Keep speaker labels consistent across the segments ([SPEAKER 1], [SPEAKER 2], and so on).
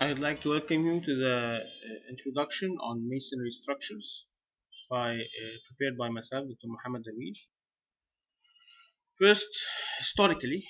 [SPEAKER 1] I'd like to welcome you to the introduction on masonry structures prepared by myself, Dr. Muhammad Dawish. First, historically,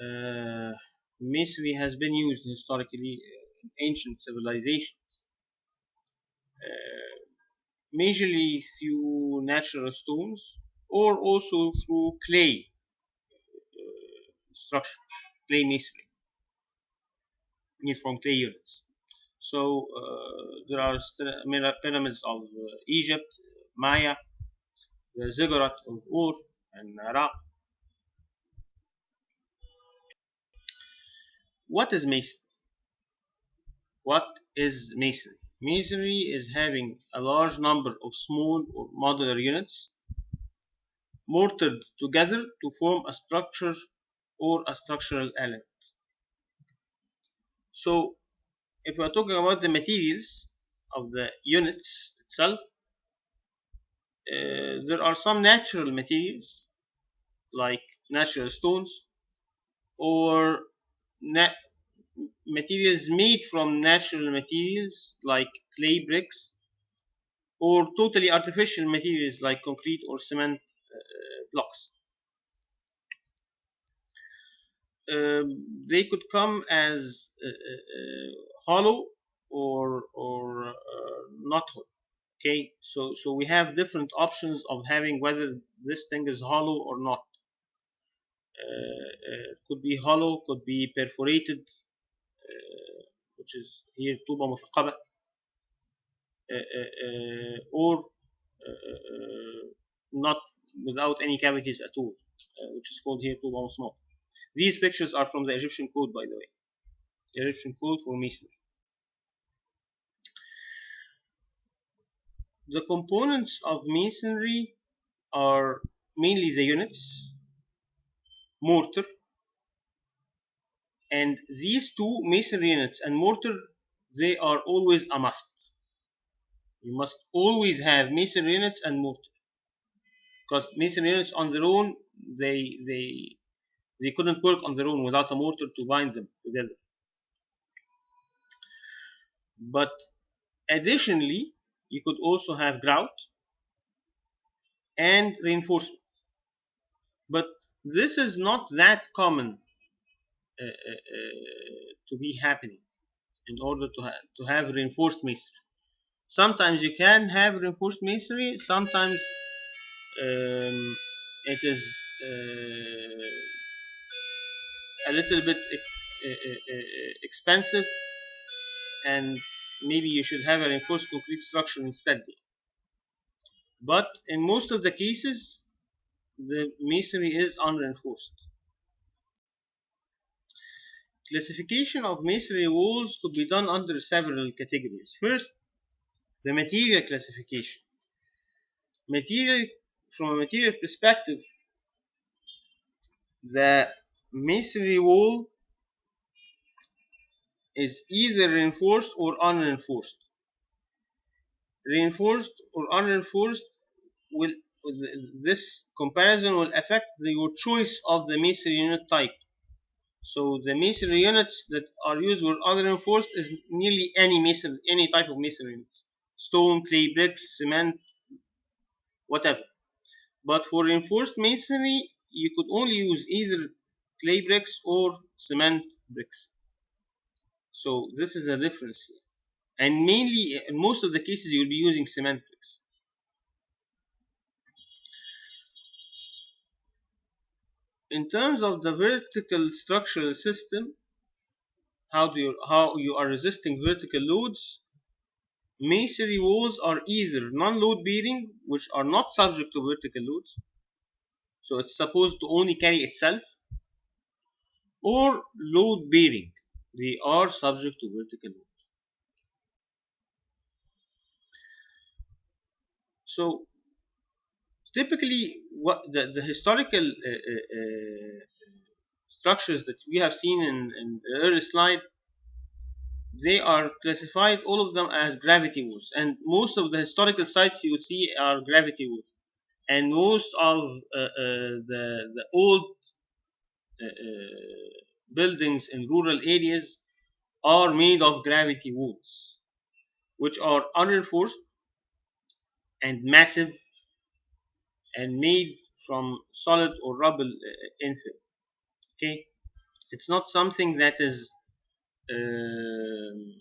[SPEAKER 1] uh, masonry has been used historically in ancient civilizations, majorly through natural stones or also through clay structure, clay masonry, made from clay units. So there are pyramids of Egypt, Maya, the ziggurat of Ur and Iraq. What is masonry? What is masonry? Masonry is having a large number of small or modular units mortared together to form a structure or a structural element. So, if we are talking about the materials of the units itself, there are some natural materials like natural stones or na- materials made from natural materials like clay bricks or totally artificial materials like concrete or cement blocks. They could come as hollow or not hollow. Okay, so we have different options of having whether this thing is hollow or not. Could be hollow, could be perforated, which is here طوبة مثقبة, or not without any cavities at all, which is called here طوبة مصماء. These pictures are from the Egyptian code, by the way. Egyptian code for masonry. The components of masonry are mainly the units, mortar, and these two, masonry units and mortar, they are always a must. You must always have masonry units and mortar, because masonry units on their own, they couldn't work on their own without a mortar to bind them together. But additionally, you could also have grout and reinforcement. But this is not that common to be happening in order to have reinforced masonry. Sometimes you can have reinforced masonry, sometimes it is a little bit expensive, and maybe you should have a reinforced concrete structure instead. But in most of the cases, the masonry is unreinforced. Classification of masonry walls could be done under several categories. First, the material classification. Material, from a material perspective, the masonry wall is either reinforced or unreinforced. Reinforced or unreinforced will this comparison will affect your choice of the masonry unit type. So the masonry units that are used with unreinforced is nearly any type of masonry units. Stone, clay bricks, cement, whatever. But for reinforced masonry, you could only use either clay bricks or cement bricks. So this is a difference here. And mainly, in most of the cases, you'll be using cement bricks. In terms of the vertical structural system, how you are resisting vertical loads, masonry walls are either non-load bearing, which are not subject to vertical loads, so it's supposed to only carry itself, or load bearing, they are subject to vertical loads. So typically, what the historical structures that we have seen in the early slide, they are classified, all of them, as gravity walls, and most of the historical sites you see are gravity walls, and most of the old buildings in rural areas are made of gravity walls, which are unreinforced and massive and made from solid or rubble infill. Okay, it's not something that is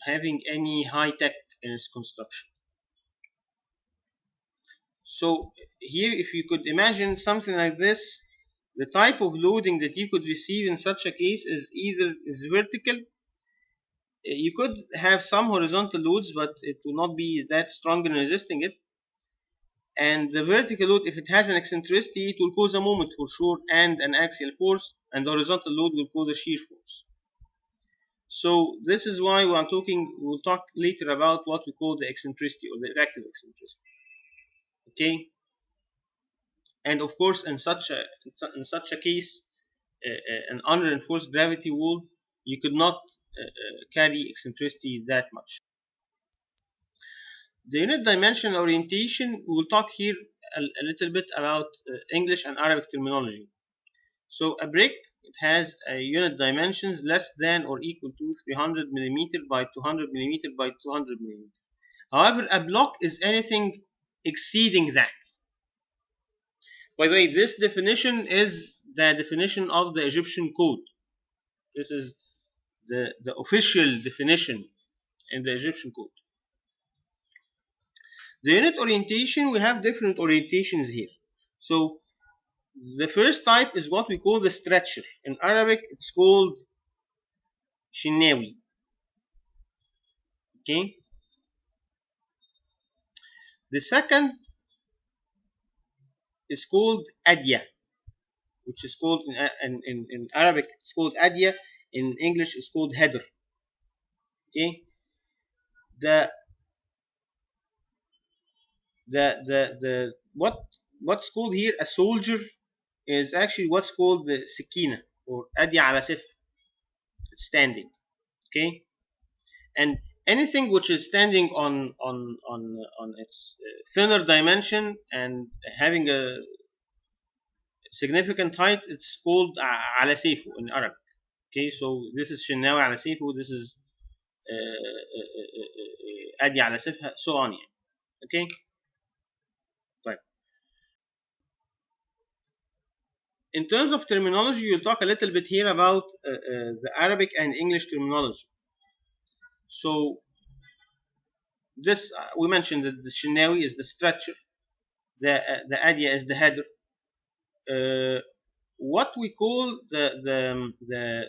[SPEAKER 1] having any high tech in its construction. So here, if you could imagine something like this, the type of loading that you could receive in such a case is either is vertical. You could have some horizontal loads, but it will not be that strong in resisting it. And the vertical load, if it has an eccentricity, it will cause a moment for sure and an axial force, and the horizontal load will cause a shear force. So this is why we'll talk later about what we call the eccentricity or the reactive eccentricity. Okay, and of course, in such a case, an unreinforced gravity wall, you could not carry eccentricity that much. The unit dimension orientation, we will talk here a little bit about English and Arabic terminology. So a brick, it has a unit dimensions less than or equal to 300 millimeter by 200 millimeter by 200 millimeter. However, a block is anything exceeding that. By the way, this definition is the definition of the Egyptian code. This is the official definition in the Egyptian code. The unit orientation, we have different orientations here. So the first type is what we call the stretcher. In Arabic, it's called shinawi. Okay. The second is called adya, which is called in Arabic, it's called adya. In English, it's called header. Okay. The what's called here a soldier is actually what's called the sikina or adya ala sif, standing. Okay, and anything which is standing on its thinner dimension and having a significant height, it's called ala sifu in Arabic. Okay, so this is shinawi ala sifu, this is adi ala sif, so on. Okay. Right. In terms of terminology, you'll talk a little bit here about the Arabic and English terminology. So this we mentioned that the shinawi is the stretcher, the adya is the header. What we call the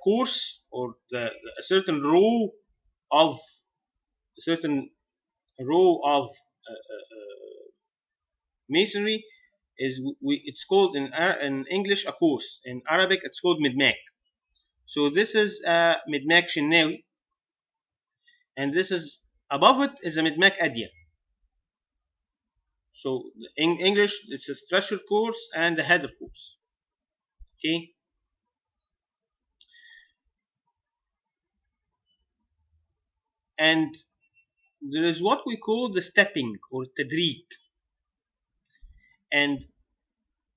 [SPEAKER 1] course or a certain row of masonry is it's called in English a course. In Arabic, it's called midmak. So this is a midmak shinawi, and this is above it is a midmak adya. So in English, it's a stretcher course and a header course. Okay. And there is what we call the stepping or tadreed. And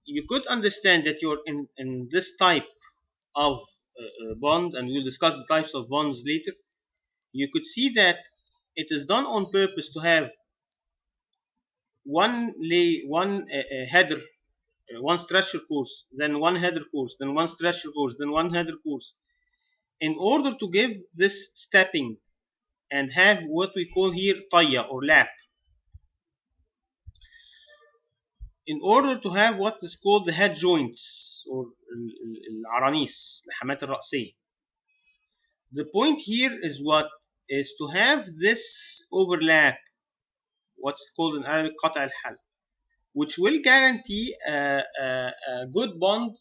[SPEAKER 1] you could understand that you're in this type of bond, and we'll discuss the types of bonds later. You could see that it is done on purpose to have one header, one stretcher course, then one header course, then one stretcher course, then one header course, in order to give this stepping and have what we call here tayya or lap, in order to have what is called the head joints or العرانيس الحمات الرأسية. The point here is what is to have this overlap, what's called in Arabic قطع الحلق, which will guarantee a good bond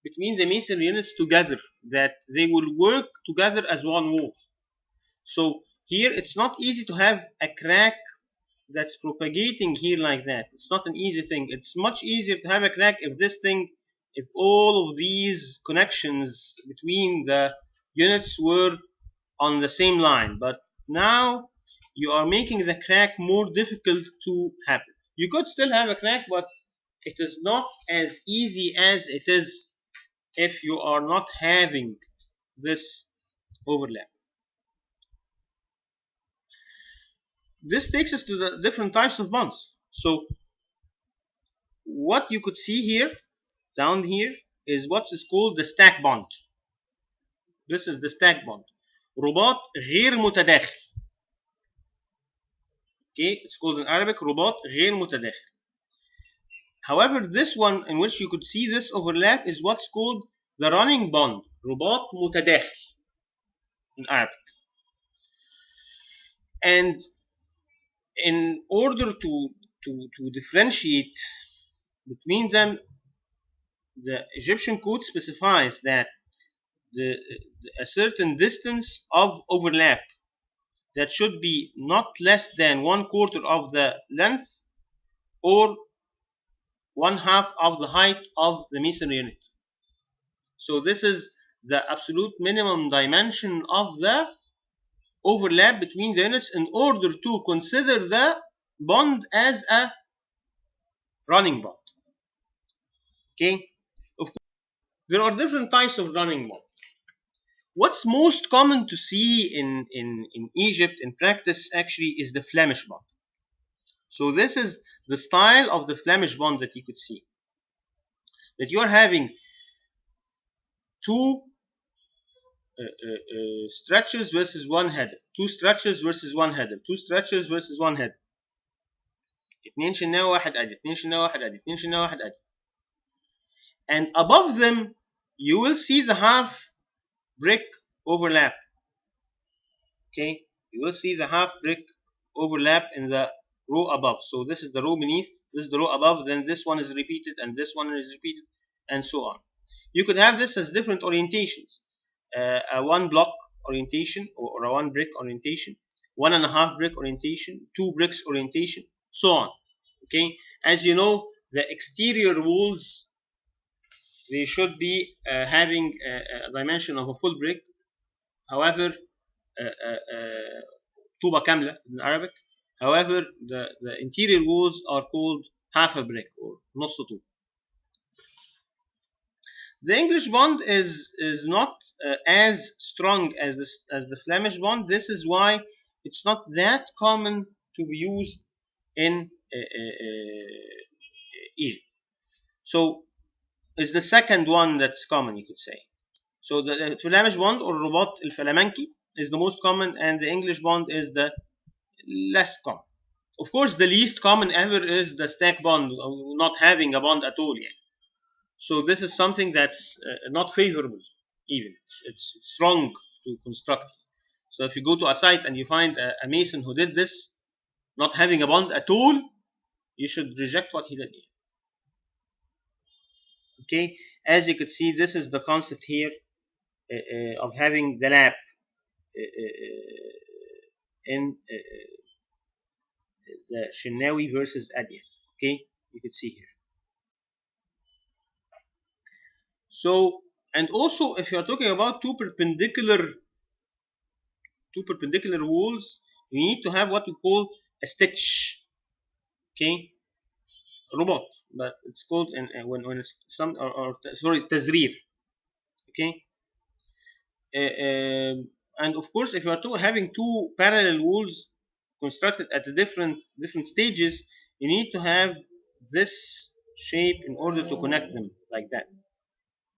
[SPEAKER 1] between the masonry units together, that they will work together as one wall. So here it's not easy to have a crack that's propagating here like that. It's not an easy thing. It's much easier to have a crack if all of these connections between the units were on the same line. But now you are making the crack more difficult to happen. You could still have a crack, but it is not as easy as it is if you are not having this overlap. This takes us to the different types of bonds. So what you could see here down here is what is called the stack bond. This is the stack bond. رباط غير متداخل. Okay, it's called in Arabic رباط غير متداخل. However, this one in which you could see this overlap is what's called the running bond. رباط متداخل in Arabic. And in order to differentiate between them, the Egyptian code specifies that a certain distance of overlap that should be not less than 1/4 of the length or 1/2 of the height of the masonry unit. So this is the absolute minimum dimension of the overlap between the units in order to consider the bond as a running bond. Okay, of course, there are different types of running bond. What's most common to see in Egypt in practice actually is the Flemish bond. So this is the style of the Flemish bond that you could see. That you are having two stretches versus one header, two stretches versus one header, two stretches versus one header. اتنين شناوي واحد ادي، اتنين شناوي واحد ادي، اتنين شناوي واحد ادي. And above them you will see the half brick overlap. Okay, you will see the half brick overlap in the row above. So this is the row beneath, this is the row above, then this one is repeated and this one is repeated, and so on. You could have this as different orientations. A one block orientation or a one brick orientation, 1.5 brick orientation, 2 bricks orientation, so on. Okay, as you know, the exterior walls, they should be having a dimension of a full brick. However, tuba kamla in Arabic. However, the interior walls are called half a brick or نص طوب. The English bond is not as strong as the Flemish bond. This is why it's not that common to be used in Egypt. So it's the second one that's common, you could say. So the Flemish bond or رباط الفلامنكي is the most common, and the English bond is the less common. Of course, the least common ever is the stack bond, not having a bond at all. Yeah. So this is something that's not favorable even. It's strong to construct. So if you go to a site and you find a mason who did this, not having a bond at all, you should reject what he did. Okay, as you could see, this is the concept here of having the lap in the Shinawi versus Adia. Okay, you could see here. So, and also if you are talking about two perpendicular walls, you need to have what we call a stitch. Okay, robot, but it's called when it's some or sorry, tazrir. Okay, and of course, if you are having two parallel walls constructed at different stages, you need to have this shape in order to connect them like that.